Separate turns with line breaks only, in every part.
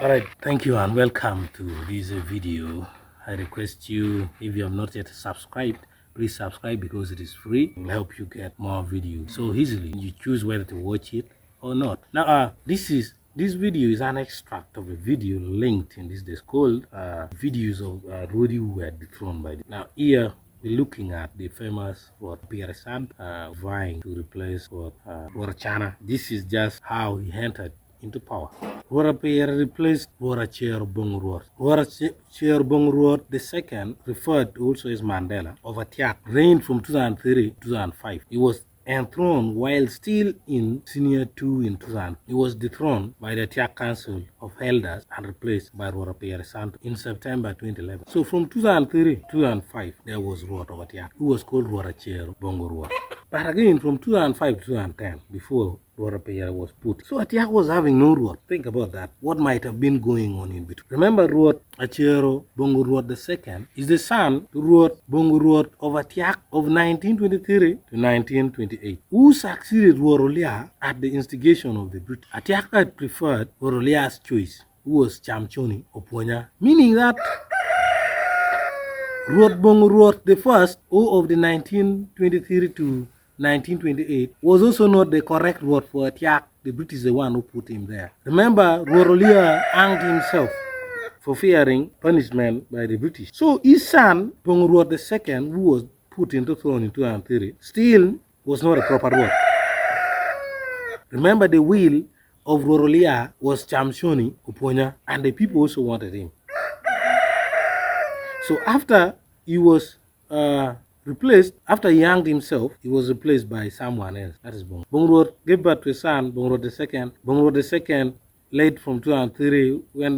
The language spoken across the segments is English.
Alright, thank you and welcome to this video. I request you, if you have not yet subscribed, please subscribe because it is free. It will help you get more videos so easily. You choose whether to watch it or not. Now, this video is an extract of a video linked in this disc called videos of Rwot who were dethroned by the. Now here we're looking at the famous Apire Santo vying to replace Rwot. This is just how he entered into power. Apire replaced Rwot. Rwot II, referred to also as Mandela, of Atiak, reigned from 2003 to 2005. He was enthroned while still in Senior 2 in 2000. He was dethroned by the Atiak Council of Elders and replaced by Apire Santo in September 2011. So from 2003 to 2005, there was Rwot of Atiak, who was called Rwot. But again, from 2005 to 2010, before Apire was put. So Atiak was having no Rwot. Think about that. What might have been going on in between? Remember, Rwot II is the son to Rwot of Atiak of 1923 to 1928, who succeeded Rwot at the instigation of the British. Atiak had preferred Rwot's choice, who was Chamchoni Oponya, meaning that Rwot the first, of the 1923 to 1928, was also not the correct word for Atiak. The British is the one who put him there. Remember, Rwot hanged himself for fearing punishment by the British. So his son, Rwot II, who was put into throne in 2003, still was not a proper word. Remember, the will of Rwot was Chamchoni Oponya, and the people also wanted him. So after he was replaced, after he hanged himself, he was replaced by someone else. That is Rwot gave birth to a son, Rwot II. Rwot II, late from 2003, when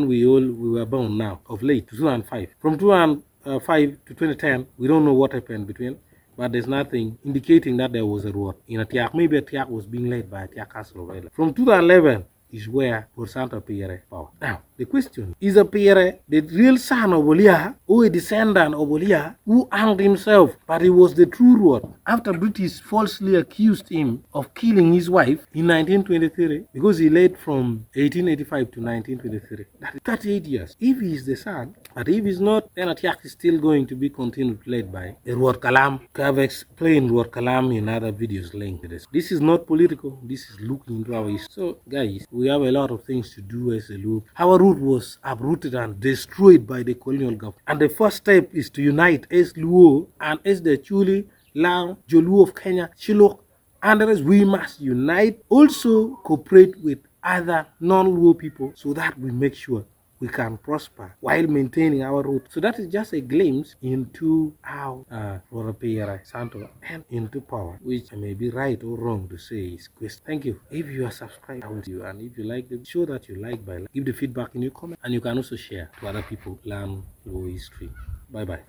we were born now, of late, to 2005. From 2005 to 2010, we don't know what happened between, but there's nothing indicating that there was a Rwot in Atiak. Maybe Atiak was being led by Atiak Council of Elders. From 2011, is where Santo Apire power. Now, the question is Apire the real son of Olia or a descendant of Olia who hanged himself, but he was the true Rwot after British falsely accused him of killing his wife in 1923 because he led from 1885 to 1923. That is 38 years. If he is the son, but if he's not, then Atiak is still going to be continued led by a Rwot Kalam. I have explained Rwot Kalam in other videos linked to this. This is not political. This is looking into our history. So, guys, we have a lot of things to do as a loop. Our root was uprooted and destroyed by the colonial government. And the first step is to unite as Luo and as the Acholi, Lang, Jolu of Kenya, Shilok, and the rest. We must unite, also cooperate with other non-Luo people so that we make sure we can prosper while maintaining our root. So that is just a glimpse into how Apire Santo and into power, which I may be right or wrong to say is question. Thank you. If you are subscribed, I will do, and if you like the show that you like, give the feedback in your comment, and you can also share to other people learn Luo history. Bye bye.